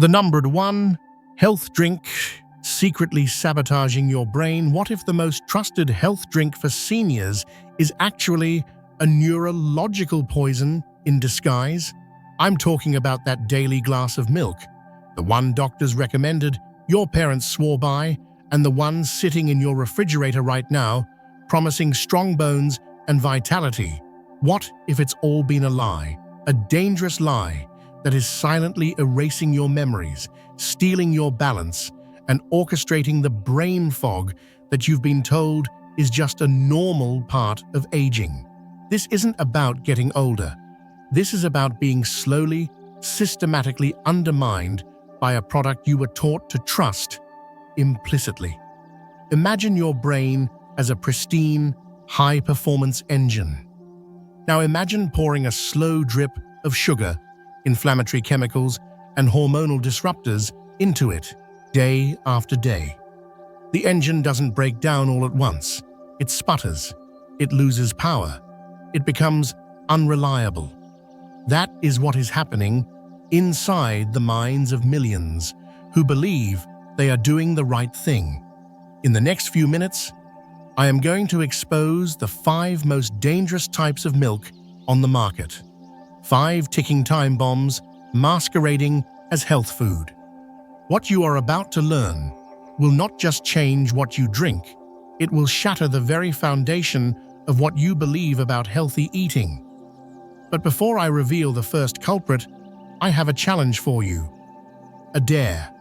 The numbered one, health drink, secretly sabotaging your brain. What if the most trusted health drink for seniors is actually a neurological poison in disguise? I'm talking about that daily glass of milk, the one doctors recommended, your parents swore by, and the one sitting in your refrigerator right now, promising strong bones and vitality. What if it's all been a lie, a dangerous lie that is silently erasing your memories, stealing your balance, and orchestrating the brain fog that you've been told is just a normal part of aging? This isn't about getting older. This is about being slowly, systematically undermined by a product you were taught to trust implicitly. Imagine your brain as a pristine, high-performance engine. Now imagine pouring a slow drip of sugar, inflammatory chemicals, and hormonal disruptors into it, day after day. The engine doesn't break down all at once. It sputters. It loses power. It becomes unreliable. That is what is happening inside the minds of millions who believe they are doing the right thing. In the next few minutes, I am going to expose the 5 most dangerous types of milk on the market. 5 ticking time bombs masquerading as health food. What you are about to learn will not just change what you drink, it will shatter the very foundation of what you believe about healthy eating. But before I reveal the first culprit, I have a challenge for you. A dare.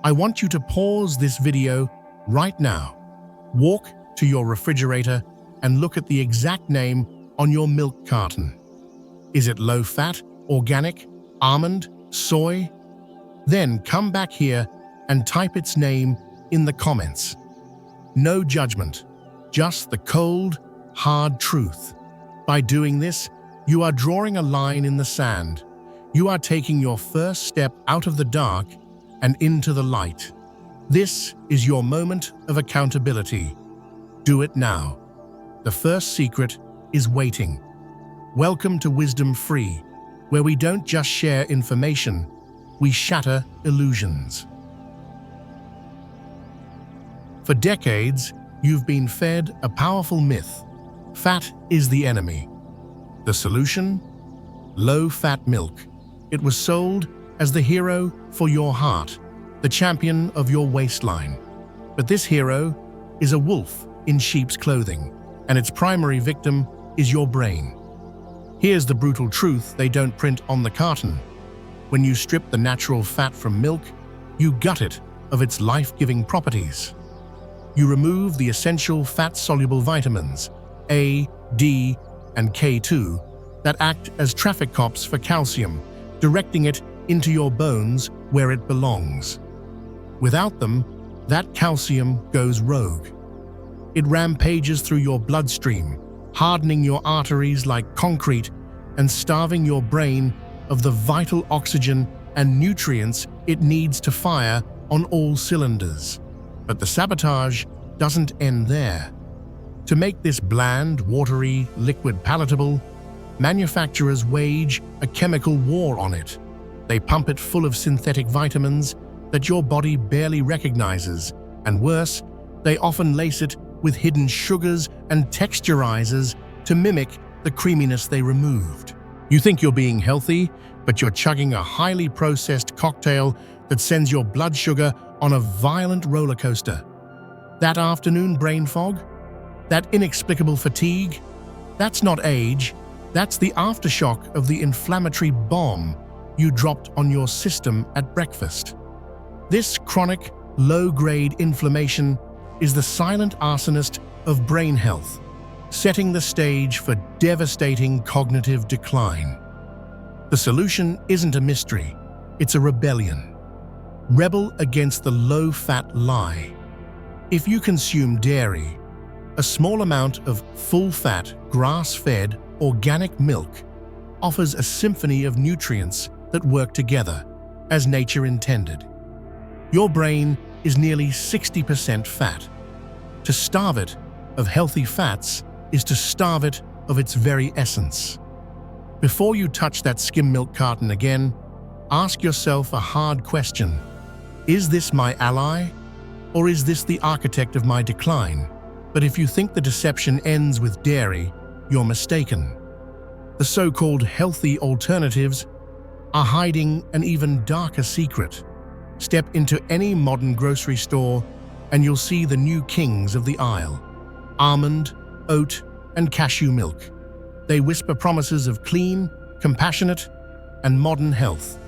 I want you to pause this video right now. Walk to your refrigerator and look at the exact name on your milk carton. Is it low-fat, organic, almond, soy? Then come back here and type its name in the comments. No judgment, just the cold, hard truth. By doing this, you are drawing a line in the sand. You are taking your first step out of the dark and into the light. This is your moment of accountability. Do it now. The first secret is waiting. Welcome to Wisdom Free, where we don't just share information, we shatter illusions. For decades, you've been fed a powerful myth. Fat is the enemy. The solution? Low-fat milk. It was sold as the hero for your heart, the champion of your waistline. But this hero is a wolf in sheep's clothing, and its primary victim is your brain. Here's the brutal truth they don't print on the carton. When you strip the natural fat from milk, you gut it of its life-giving properties. You remove the essential fat-soluble vitamins, A, D, and K2, that act as traffic cops for calcium, directing it into your bones where it belongs. Without them, that calcium goes rogue. It rampages through your bloodstream, hardening your arteries like concrete and starving your brain of the vital oxygen and nutrients it needs to fire on all cylinders. But the sabotage doesn't end there. To make this bland, watery liquid palatable, manufacturers wage a chemical war on it. They pump it full of synthetic vitamins that your body barely recognizes, and worse, they often lace it with hidden sugars and texturizers to mimic the creaminess they removed. You think you're being healthy, but you're chugging a highly processed cocktail that sends your blood sugar on a violent roller coaster. That afternoon brain fog? That inexplicable fatigue? That's not age, that's the aftershock of the inflammatory bomb you dropped on your system at breakfast. This chronic, low-grade inflammation is the silent arsonist of brain health, setting the stage for devastating cognitive decline. The solution isn't a mystery, it's a rebellion. Rebel against the low-fat lie. If you consume dairy, a small amount of full-fat, grass-fed, organic milk offers a symphony of nutrients that work together, as nature intended. Your brain is nearly 60% fat. To starve it of healthy fats is to starve it of its very essence. Before you touch that skim milk carton again, Ask yourself a hard question. Is this my ally, or is this the architect of my decline? But if you think the deception ends with dairy, you're mistaken. The so-called healthy alternatives are hiding an even darker secret. Step into any modern grocery store and you'll see the new kings of the aisle: almond, oat, and cashew milk. They whisper promises of clean, compassionate, and modern health.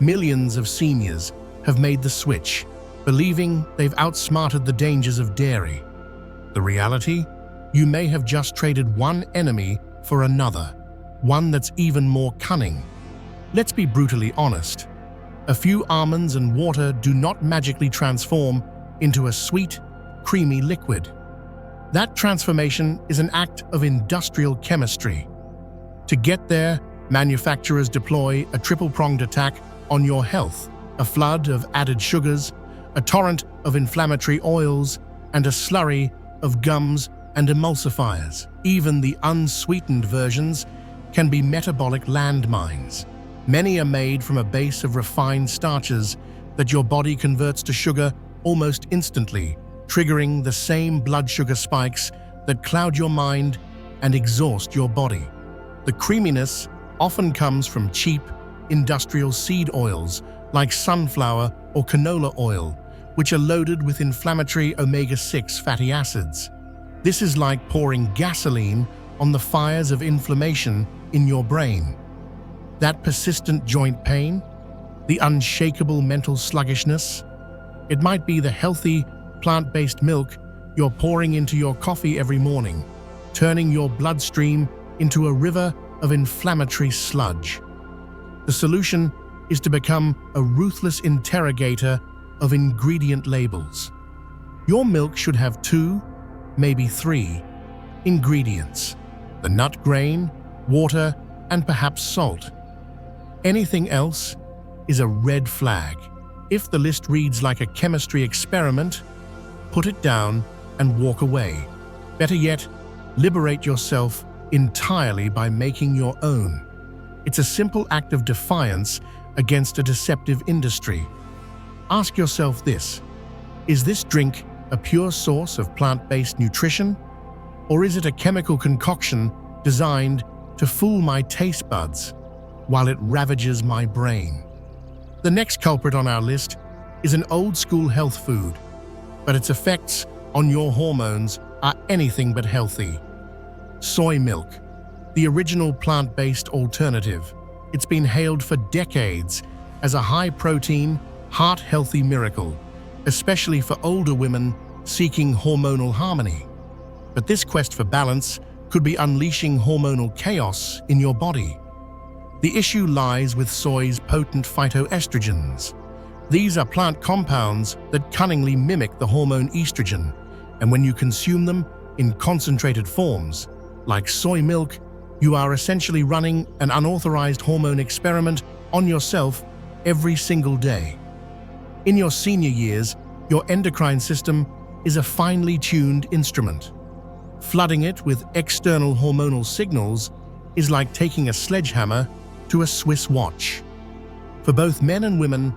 Millions of seniors have made the switch, believing they've outsmarted the dangers of dairy. The reality? You may have just traded one enemy for another, one that's even more cunning. Let's be brutally honest. A few almonds and water do not magically transform into a sweet, creamy liquid. That transformation is an act of industrial chemistry. To get there, manufacturers deploy a triple-pronged attack on your health: a flood of added sugars, a torrent of inflammatory oils, and a slurry of gums and emulsifiers. Even the unsweetened versions can be metabolic landmines. Many are made from a base of refined starches that your body converts to sugar almost instantly, triggering the same blood sugar spikes that cloud your mind and exhaust your body. The creaminess often comes from cheap, industrial seed oils like sunflower or canola oil, which are loaded with inflammatory omega-6 fatty acids. This is like pouring gasoline on the fires of inflammation in your brain. That persistent joint pain, the unshakable mental sluggishness, it might be the healthy, plant-based milk you're pouring into your coffee every morning, turning your bloodstream into a river of inflammatory sludge. The solution is to become a ruthless interrogator of ingredient labels. Your milk should have 2, maybe 3 ingredients: the nut grain, water, and perhaps salt. Anything else is a red flag. If the list reads like a chemistry experiment, put it down and walk away. Better yet, liberate yourself entirely by making your own. It's a simple act of defiance against a deceptive industry. Ask yourself this: is this drink a pure source of plant-based nutrition, or is it a chemical concoction designed to fool my taste buds while it ravages my brain? The next culprit on our list is an old-school health food, but its effects on your hormones are anything but healthy. Soy milk, the original plant-based alternative. It's been hailed for decades as a high-protein, heart-healthy miracle, especially for older women seeking hormonal harmony. But this quest for balance could be unleashing hormonal chaos in your body. The issue lies with soy's potent phytoestrogens. These are plant compounds that cunningly mimic the hormone estrogen, and when you consume them in concentrated forms, like soy milk, you are essentially running an unauthorized hormone experiment on yourself every single day. In your senior years, your endocrine system is a finely tuned instrument. Flooding it with external hormonal signals is like taking a sledgehammer to a Swiss watch. For both men and women,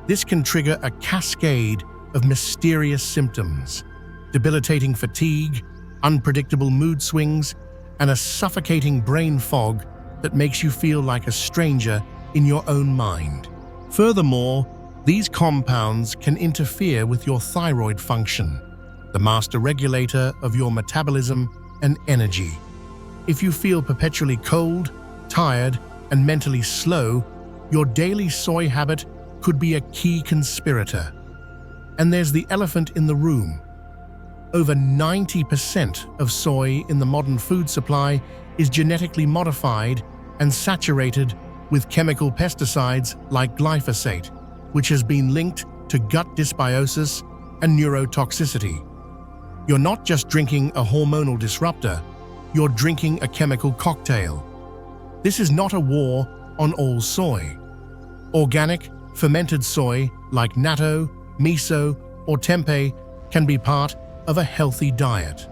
this can trigger a cascade of mysterious symptoms: debilitating fatigue, unpredictable mood swings, and a suffocating brain fog that makes you feel like a stranger in your own mind. Furthermore, these compounds can interfere with your thyroid function, the master regulator of your metabolism and energy. If you feel perpetually cold, tired, and mentally slow, your daily soy habit could be a key conspirator. And there's the elephant in the room. Over 90% of soy in the modern food supply is genetically modified and saturated with chemical pesticides like glyphosate, which has been linked to gut dysbiosis and neurotoxicity. You're not just drinking a hormonal disruptor, you're drinking a chemical cocktail. This is not a war on all soy. Organic, fermented soy like natto, miso, or tempeh can be part of a healthy diet.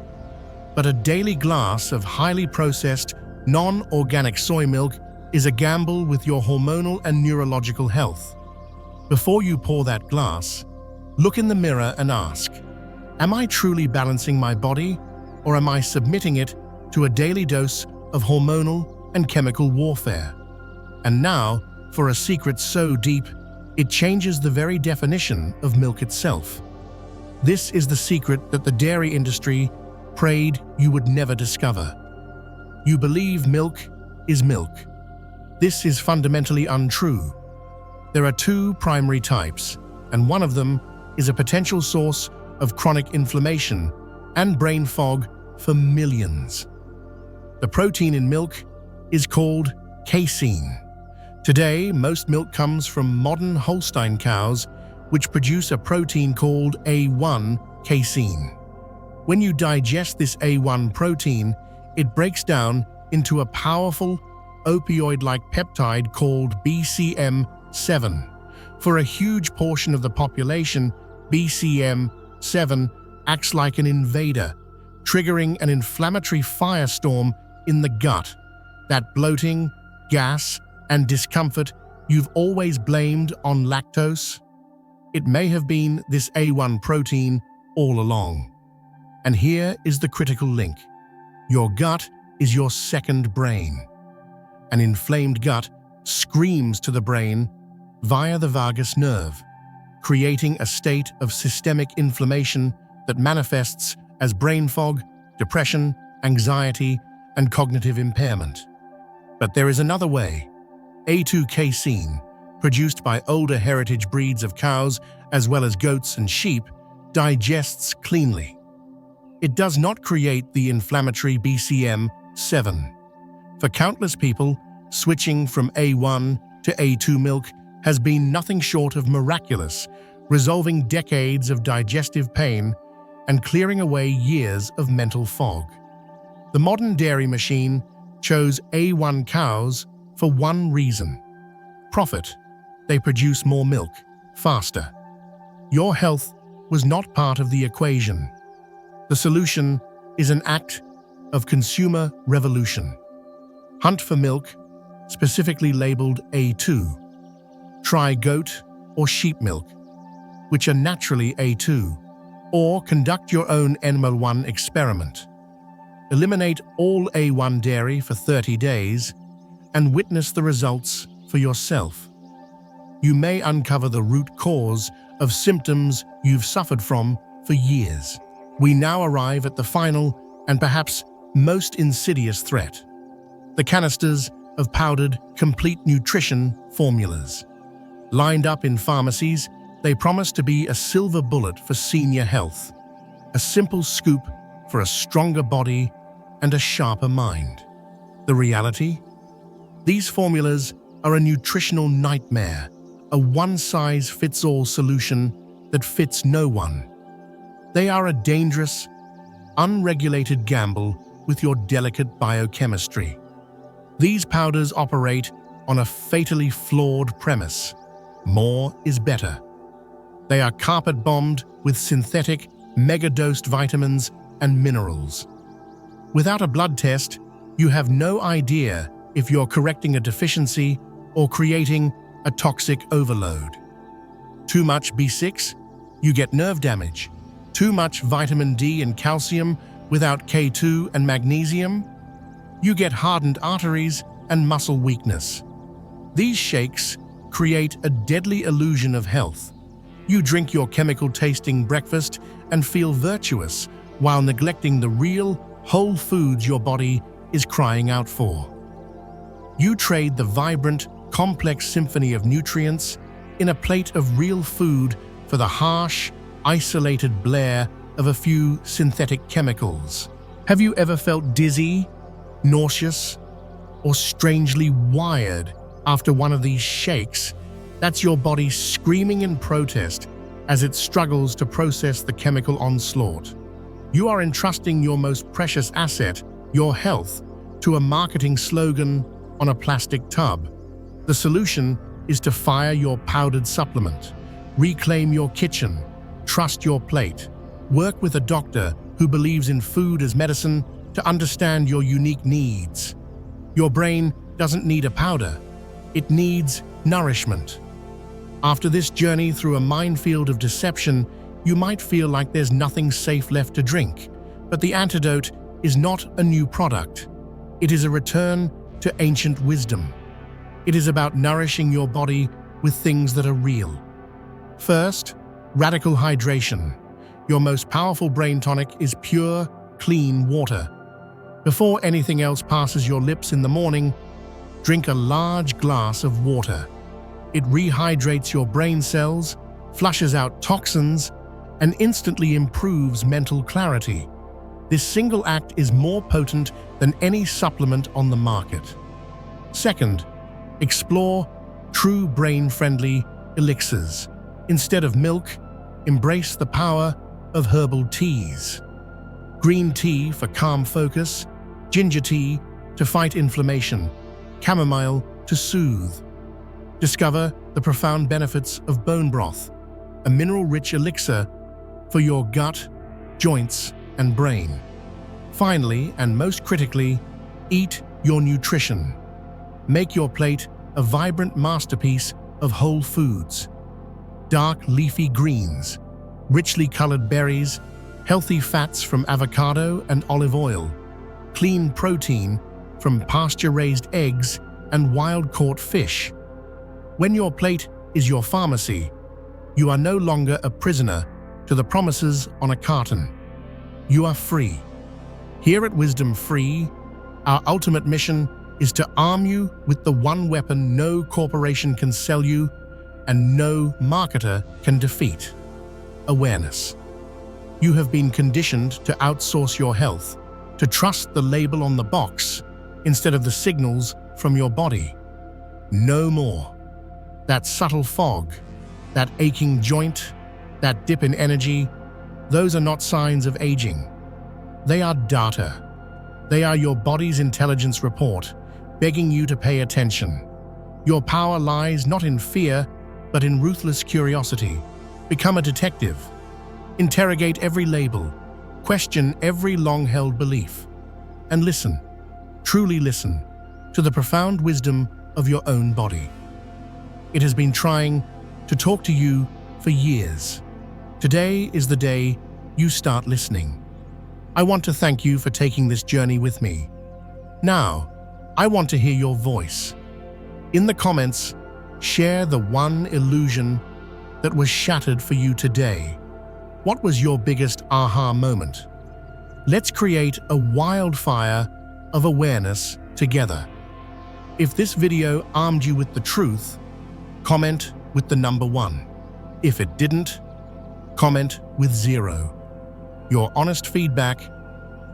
But a daily glass of highly processed, non-organic soy milk is a gamble with your hormonal and neurological health. Before you pour that glass, look in the mirror and ask, am I truly balancing my body, or am I submitting it to a daily dose of hormonal and chemical warfare? And now, for a secret so deep, it changes the very definition of milk itself. This is the secret that the dairy industry prayed you would never discover. You believe milk is milk. This is fundamentally untrue. There are two primary types, and one of them is a potential source of chronic inflammation and brain fog for millions. The protein in milk is called casein. Today, most milk comes from modern Holstein cows, which produce a protein called A1 casein. When you digest this A1 protein, it breaks down into a powerful opioid-like peptide called BCM7. For a huge portion of the population, BCM7 acts like an invader, triggering an inflammatory firestorm in the gut. That bloating, gas, and discomfort you've always blamed on lactose? It may have been this A1 protein all along. And here is the critical link. Your gut is your second brain. An inflamed gut screams to the brain via the vagus nerve, creating a state of systemic inflammation that manifests as brain fog, depression, anxiety, and cognitive impairment. But there is another way. A2 casein, produced by older heritage breeds of cows as well as goats and sheep, digests cleanly. It does not create the inflammatory BCM7. For countless people, switching from A1 to A2 milk has been nothing short of miraculous, resolving decades of digestive pain and clearing away years of mental fog. The modern dairy machine chose A1 cows for one reason: profit. They produce more milk, faster. Your health was not part of the equation. The solution is an act of consumer revolution. Hunt for milk, specifically labeled A2. Try goat or sheep milk, which are naturally A2, or conduct your own Animal One experiment. Eliminate all A1 dairy for 30 days and witness the results for yourself. You may uncover the root cause of symptoms you've suffered from for years. We now arrive at the final and perhaps most insidious threat: the canisters of powdered complete nutrition formulas. Lined up in pharmacies, they promise to be a silver bullet for senior health, a simple scoop for a stronger body and a sharper mind. The reality? These formulas are a nutritional nightmare, a one-size-fits-all solution that fits no one. They are a dangerous, unregulated gamble with your delicate biochemistry. These powders operate on a fatally flawed premise: more is better. They are carpet-bombed with synthetic, mega-dosed vitamins and minerals. Without a blood test, you have no idea if you're correcting a deficiency or creating a toxic overload. Too much B6, you get nerve damage. Too much vitamin D and calcium without K2 and magnesium, you get hardened arteries and muscle weakness. These shakes create a deadly illusion of health. You drink your chemical-tasting breakfast and feel virtuous while neglecting the real, whole foods your body is crying out for. You trade the vibrant, complex symphony of nutrients in a plate of real food for the harsh, isolated blare of a few synthetic chemicals. Have you ever felt dizzy, nauseous, or strangely wired after one of these shakes? That's your body screaming in protest as it struggles to process the chemical onslaught. You are entrusting your most precious asset, your health, to a marketing slogan on a plastic tub. The solution is to fire your powdered supplement, reclaim your kitchen, trust your plate, work with a doctor who believes in food as medicine to understand your unique needs. Your brain doesn't need a powder. It needs nourishment. After this journey through a minefield of deception, you might feel like there's nothing safe left to drink. But the antidote is not a new product. It is a return to ancient wisdom. It is about nourishing your body with things that are real. First, radical hydration. Your most powerful brain tonic is pure, clean water. Before anything else passes your lips in the morning, drink a large glass of water. It rehydrates your brain cells, flushes out toxins, and instantly improves mental clarity. This single act is more potent than any supplement on the market. Second, explore true brain-friendly elixirs. Instead of milk, embrace the power of herbal teas. Green tea for calm focus, ginger tea to fight inflammation, chamomile to soothe. Discover the profound benefits of bone broth, a mineral-rich elixir for your gut, joints, and brain. Finally, and most critically, eat your nutrition. Make your plate a vibrant masterpiece of whole foods. Dark leafy greens, richly colored berries, healthy fats from avocado and olive oil, clean protein from pasture-raised eggs and wild-caught fish. When your plate is your pharmacy, you are no longer a prisoner to the promises on a carton. You are free. Here at Wisdom Free, our ultimate mission is to arm you with the one weapon no corporation can sell you and no marketer can defeat: awareness. You have been conditioned to outsource your health, to trust the label on the box instead of the signals from your body. No more. That subtle fog, that aching joint, that dip in energy, those are not signs of aging. They are data. They are your body's intelligence report, begging you to pay attention. Your power lies not in fear, but in ruthless curiosity. Become a detective. Interrogate every label. Question every long-held belief. And listen, truly listen, to the profound wisdom of your own body. It has been trying to talk to you for years. Today is the day you start listening. I want to thank you for taking this journey with me. Now, I want to hear your voice. In the comments, share the one illusion that was shattered for you today. What was your biggest aha moment? Let's create a wildfire of awareness together. If this video armed you with the truth, comment with the number 1. If it didn't, comment with 0. Your honest feedback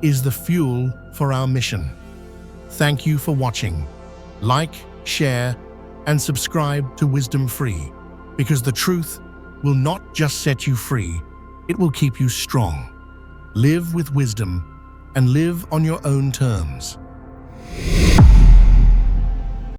is the fuel for our mission. Thank you for watching. Like, share, and subscribe to Wisdom Free, because the truth will not just set you free, it will keep you strong. Live with wisdom and live on your own terms.